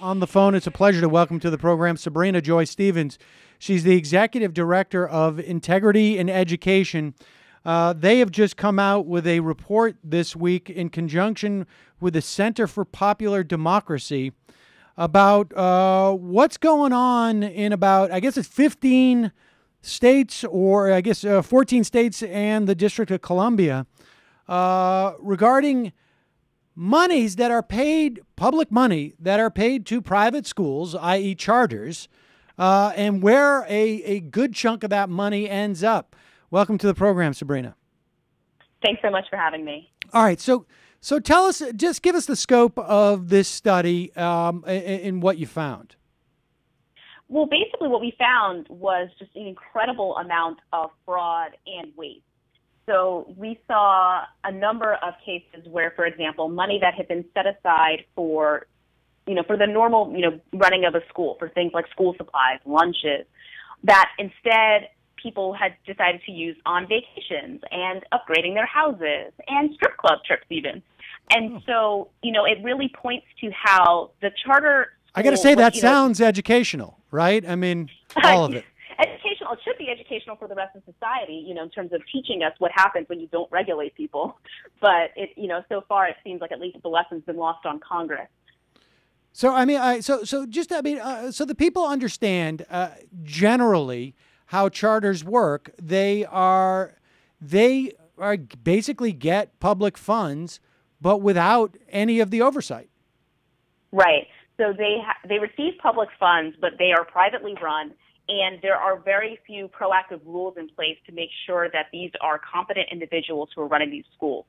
on the phone, it's a pleasure to welcome to the program Sabrina Joy Stevens. She's the Executive Director of Integrity in Education. They have just come out with a report this week in conjunction with the Center for Popular Democracy about what's going on in about, I guess it's 15 states, or I guess 14 states and the District of Columbia, regarding monies that are paid, public money that are paid to private schools, i.e. charters, and where a good chunk of that money ends up. Welcome to the program, Sabrina. Thanks so much for having me. All right, so tell us, just give us the scope of this study and what you found. Well, basically what we found was just an incredible amount of fraud and waste. So we saw a number of cases where, for example, money that had been set aside for, for the normal, running of a school, for things like school supplies, lunches, that instead people had decided to use on vacations and upgrading their houses and strip club trips even. And so, it really points to how the charter school, I got to say, that sounds educational, right? I mean, all of it. Educational. It should be educational for the rest of society, in terms of teaching us what happens when you don't regulate people. But so far it seems like at least the lesson's been lost on Congress. So so the people understand generally how charters work. They are basically get public funds, but without any of the oversight. Right. So they receive public funds, but they are privately run. And there are very few proactive rules in place to make sure that these are competent individuals who are running these schools.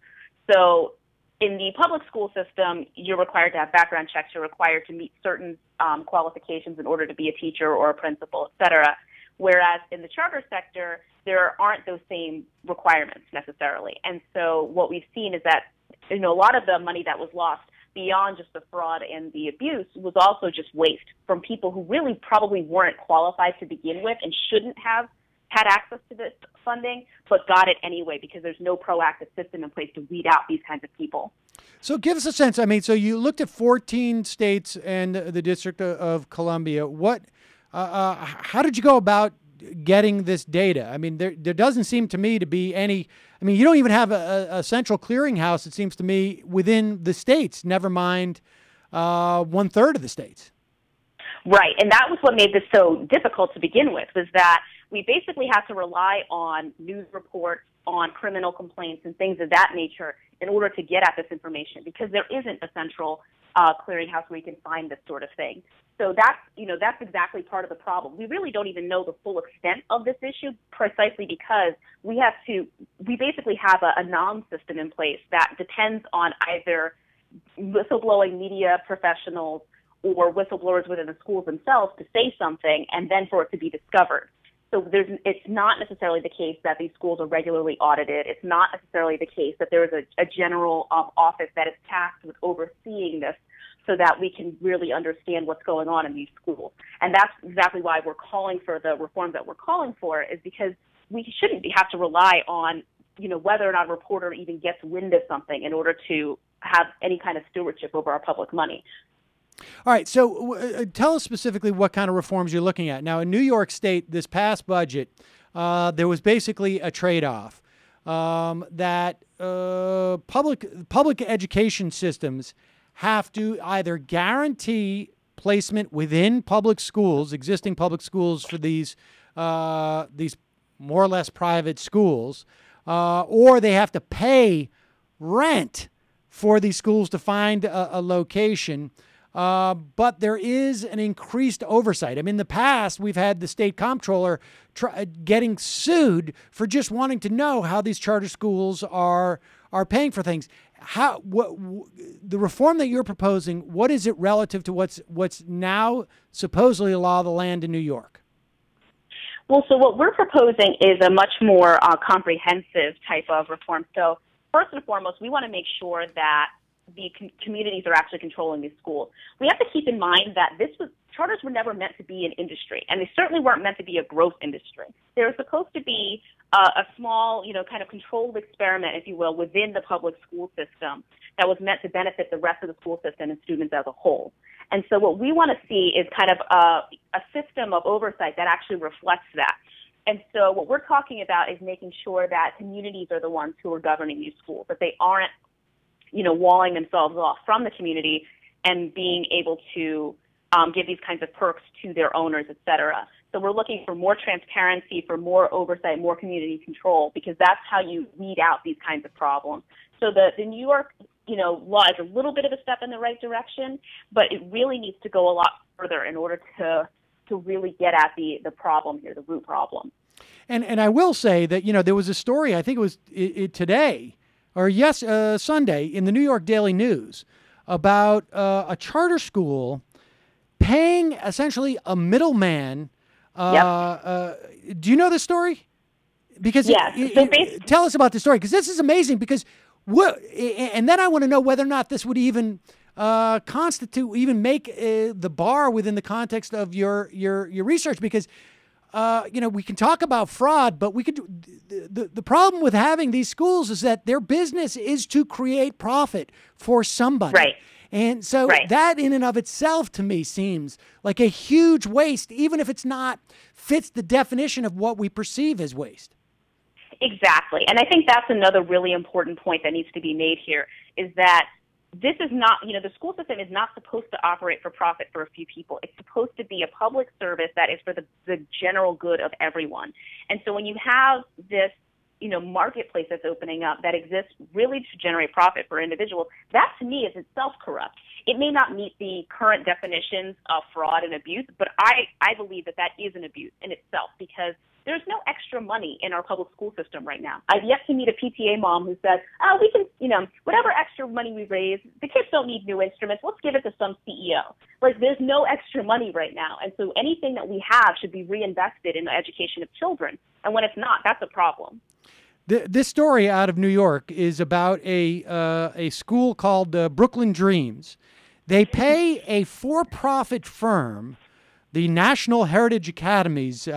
So in the public school system, you're required to have background checks. You're required to meet certain qualifications in order to be a teacher or a principal, et cetera. Whereas in the charter sector, there aren't those same requirements necessarily. And so what we've seen is that, a lot of the money that was lost beyond just the fraud and the abuse was also just waste from people who really probably weren't qualified to begin with and shouldn't have had access to this funding, but got it anyway because there's no proactive system in place to weed out these kinds of people. So give us a sense. I mean, so you looked at 14 states and the District of Columbia. How did you go about getting this data? I mean, there doesn't seem to me to be any. I mean, you don't even have a central clearinghouse, it seems to me, within the states, never mind 1/3 of the states. Right, and that was what made this so difficult to begin with, was that we basically had to rely on news reports, on criminal complaints and things of that nature in order to get at this information, because there isn't a central clearinghouse where you can find this sort of thing. So that's exactly part of the problem. We really don't even know the full extent of this issue, precisely because we basically have a NOM system in place that depends on either whistleblowing media professionals or whistleblowers within the schools themselves to say something and then for it to be discovered. So it's not necessarily the case that these schools are regularly audited. It's not necessarily the case that there is a general office that is tasked with overseeing this so that we can really understand what's going on in these schools. And that's exactly why we're calling for the reforms that we're calling for, is because we shouldn't have to rely on, whether or not a reporter even gets wind of something in order to have any kind of stewardship over our public money. All right, so tell us specifically what kind of reforms you're looking at. Now, in New York State, this past budget, there was basically a trade-off that public education systems have to either guarantee placement within public schools, existing public schools for these more or less private schools, or they have to pay rent for these schools to find a location. But there is an increased oversight. I mean, in the past, we've had the state comptroller getting sued for just wanting to know how these charter schools are paying for things. The reform that you're proposing, what is it relative to what's now supposedly the law of the land in New York? Well, so what we're proposing is a much more comprehensive type of reform. So first and foremost, we want to make sure that the communities are actually controlling these schools. We have to keep in mind that this was charters were never meant to be an industry, and they certainly weren't meant to be a growth industry. They were supposed to be a small, kind of controlled experiment, if you will, within the public school system that was meant to benefit the rest of the school system and students as a whole. And so what we want to see is kind of a system of oversight that actually reflects that. And so what we're talking about is making sure that communities are the ones who are governing these schools, that they aren't, walling themselves off from the community and being able to give these kinds of perks to their owners, et cetera. So we're looking for more transparency, for more oversight, more community control, because that's how you weed out these kinds of problems. So the New York, law is a little bit of a step in the right direction, but it really needs to go a lot further in order to really get at the problem here, the root problem. And I will say that, there was a story, I think it was today, or Sunday, in the New York Daily News about a charter school paying essentially a middleman. Do you know this story? Because tell us about the story, because this is amazing. Because and then I want to know whether or not this would even make the bar within the context of your research. Because we can talk about fraud, but we could. The problem with having these schools is that their business is to create profit for somebody. Right. And so that in and of itself to me seems like a huge waste, even if it's not fits the definition of what we perceive as waste. Exactly. And I think that's another really important point that needs to be made here, is that this is not, the school system is not supposed to operate for profit for a few people. It's supposed to be a public service that is for the general good of everyone. And so when you have this, marketplace that's opening up that exists really to generate profit for individuals, that to me is itself corrupt. It may not meet the current definitions of fraud and abuse, but I believe that is an abuse in itself, because there's no extra money in our public school system right now. I've yet to meet a PTA mom who said, we can, whatever extra money we raise, the kids don't need new instruments, let's give it to some CEO. Like, there's no extra money right now. And so anything that we have should be reinvested in the education of children. And when it's not, that's a problem. This story out of New York is about a school called Brooklyn Dreams. They pay a for-profit firm, the National Heritage Academies,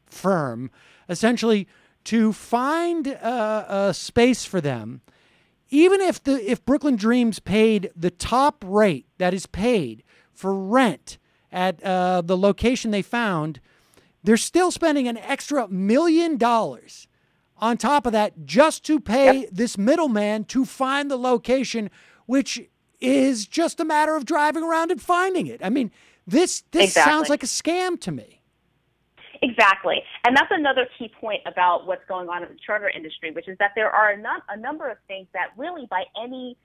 firm, essentially, to find a space for them. Even if Brooklyn Dreams paid the top rate that is paid for rent at the location they found, they're still spending an extra $1 million on top of that just to pay this middleman to find the location, which is just a matter of driving around and finding it. I mean, this sounds like a scam to me. Exactly. And that's another key point about what's going on in the charter industry, which is that there are a number of things that really, by any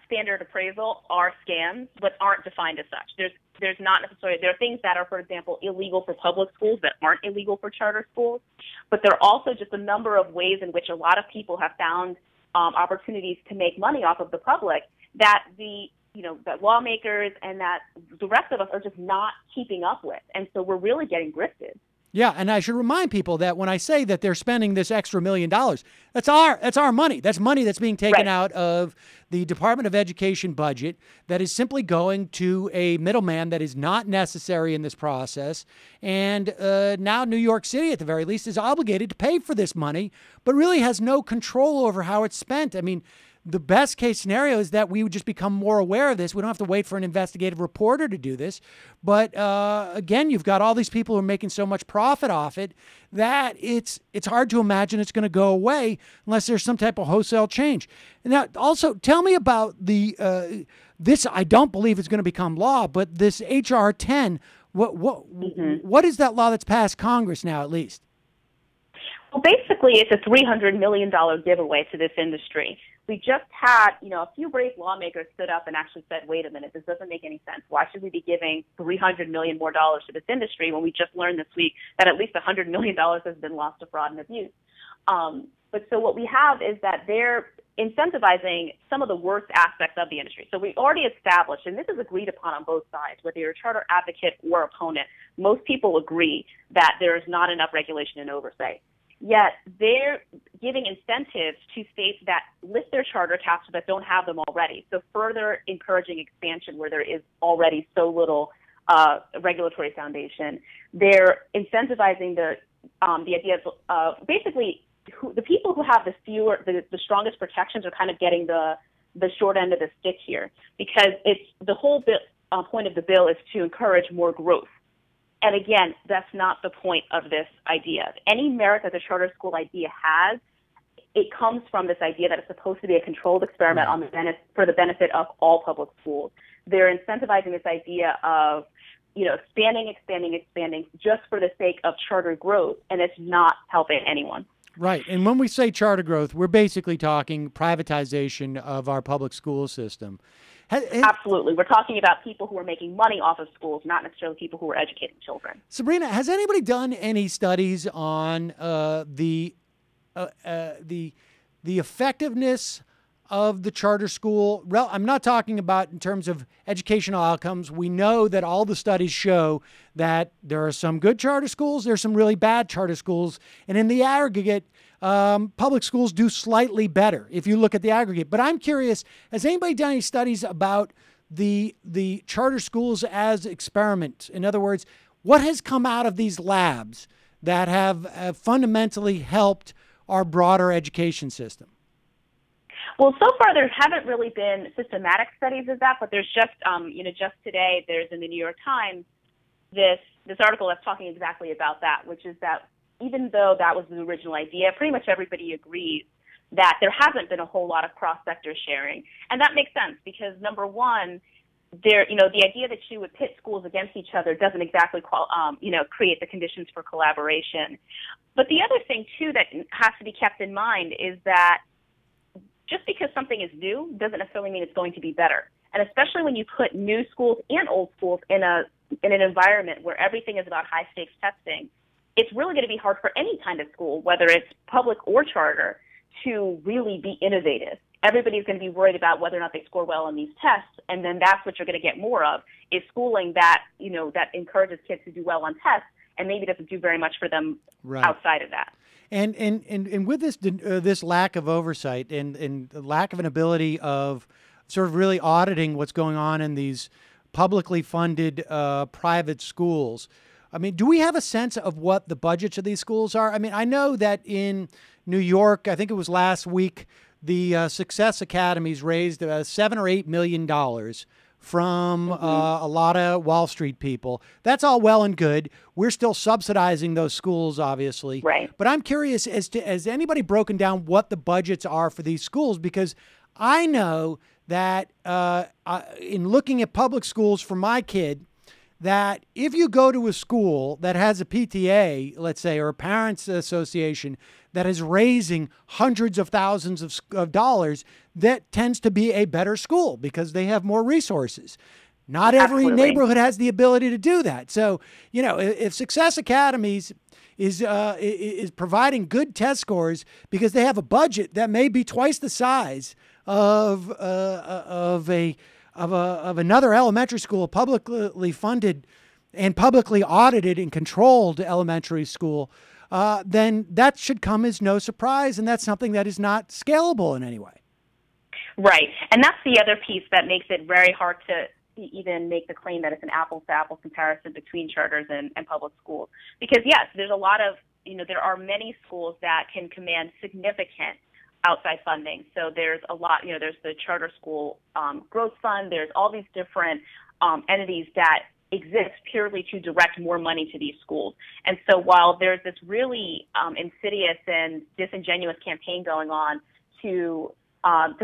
standard appraisal, are scams, but aren't defined as such. There's not necessarily, there are things that are, for example, illegal for public schools that aren't illegal for charter schools, but there are also just a number of ways in which a lot of people have found opportunities to make money off of the public that that lawmakers and that the rest of us are just not keeping up with. And so we're really getting grifted. Yeah, and I should remind people that when I say that they're spending this extra $1 million, that's our money. That's money that's being taken out of the Department of Education budget that is simply going to a middleman that is not necessary in this process. And now New York City, at the very least, is obligated to pay for this money, but really has no control over how it's spent. I mean, the best case scenario is that we would just become more aware of this. We don't have to wait for an investigative reporter to do this. But again, you've got all these people who are making so much profit off it that it's hard to imagine it's going to go away unless there's some type of wholesale change. Now, also, tell me about this. I don't believe it's going to become law, but this H.R. 10. What is that law that's passed Congress now, at least? Well, basically, it's a $300 million giveaway to this industry. We just had, a few brave lawmakers stood up and actually said, wait a minute, this doesn't make any sense. Why should we be giving $300 million more dollars to this industry when we just learned this week that at least $100 million has been lost to fraud and abuse? But so what we have is that they're incentivizing some of the worst aspects of the industry. So we already established, and this is agreed upon on both sides, whether you're a charter advocate or opponent, most people agree that there is not enough regulation and oversight. Yet they're giving incentives to states that list their charter caps that don't have them already. So further encouraging expansion where there is already so little regulatory foundation. They're incentivizing the idea of basically the people who have the strongest protections are kind of getting the short end of the stick here, because it's the whole point of the bill is to encourage more growth. And again, that's not the point of this idea. Any merit that the charter school idea has, it comes from this idea that it's supposed to be a controlled experiment for the benefit of all public schools. They're incentivizing this idea of, expanding just for the sake of charter growth, and it's not helping anyone. Right. And when we say charter growth, we're basically talking privatization of our public school system. Absolutely. We're talking about people who are making money off of schools, not necessarily people who are educating children. Sabrina, has anybody done any studies on the effectiveness of the charter school? I'm not talking about in terms of educational outcomes. We know that all the studies show that there are some good charter schools, there's some really bad charter schools, and in the aggregate, public schools do slightly better if you look at the aggregate. But I'm curious, has anybody done any studies about the charter schools as experiments? In other words, what has come out of these labs that have fundamentally helped our broader education system? Well, so far there haven't really been systematic studies of that, but there's just, just today there's in the New York Times this article that's talking exactly about that, which is that even though that was the original idea, pretty much everybody agrees that there hasn't been a whole lot of cross-sector sharing. And that makes sense because, number one, the idea that you would pit schools against each other doesn't exactly create the conditions for collaboration. But the other thing, too, that has to be kept in mind is that just because something is new doesn't necessarily mean it's going to be better. And especially when you put new schools and old schools in an environment where everything is about high-stakes testing, it's really going to be hard for any kind of school, whether it's public or charter, to really be innovative. Everybody's going to be worried about whether or not they score well on these tests, and then that's what you're going to get more of, is schooling that, that encourages kids to do well on tests and maybe doesn't do very much for them outside of that. And with this lack of oversight and the lack of an ability of sort of really auditing what's going on in these publicly funded private schools, I mean, do we have a sense of what the budgets of these schools are? I mean, I know that in New York, I think it was last week, the Success Academies raised $7 or $8 million from a lot of Wall Street people. That's all well and good. We're still subsidizing those schools, obviously. Right. But I'm curious, has anybody broken down what the budgets are for these schools? Because I know that in looking at public schools for my kid, that if you go to a school that has a PTA, let's say, or a parents association that is raising hundreds of thousands of dollars, that tends to be a better school because they have more resources. Not every neighborhood has the ability to do that. So, if Success Academies is providing good test scores because they have a budget that may be twice the size of another elementary school, publicly funded and publicly audited and controlled elementary school, then that should come as no surprise, and that's something that is not scalable in any way. Right, and that's the other piece that makes it very hard to even make the claim that it's an apples-to-apples comparison between charters and public schools. Because, yes, there's a lot of, there are many schools that can command significant outside funding. So there's a lot, there's the Charter School Growth Fund. There's all these different entities that exist purely to direct more money to these schools. And so while there's this really insidious and disingenuous campaign going on to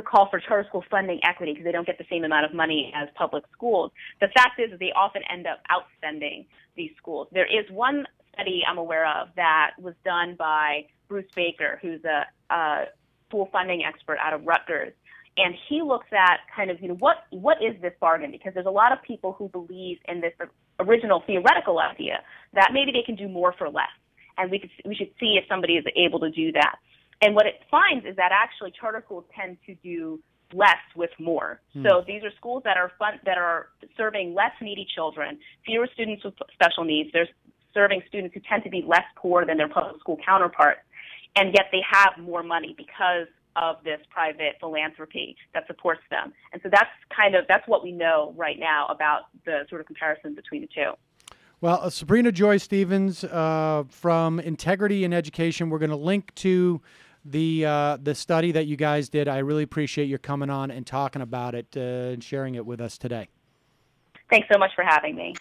call for charter school funding equity because they don't get the same amount of money as public schools, the fact is that they often end up outspending these schools. There is one study I'm aware of that was done by Bruce Baker, who's a school funding expert out of Rutgers, and he looks at kind of, what is this bargain? Because there's a lot of people who believe in this original theoretical idea that maybe they can do more for less, and we should see if somebody is able to do that. And what it finds is that actually charter schools tend to do less with more. So these are schools that are serving less needy children, fewer students with special needs. They're serving students who tend to be less poor than their public school counterparts, and yet they have more money because of this private philanthropy that supports them. And so that's what we know right now about the sort of comparison between the two. Well, Sabrina Joy Stevens from Integrity in Education, we're going to link to the study that you guys did. I really appreciate your coming on and talking about it and sharing it with us today. Thanks so much for having me.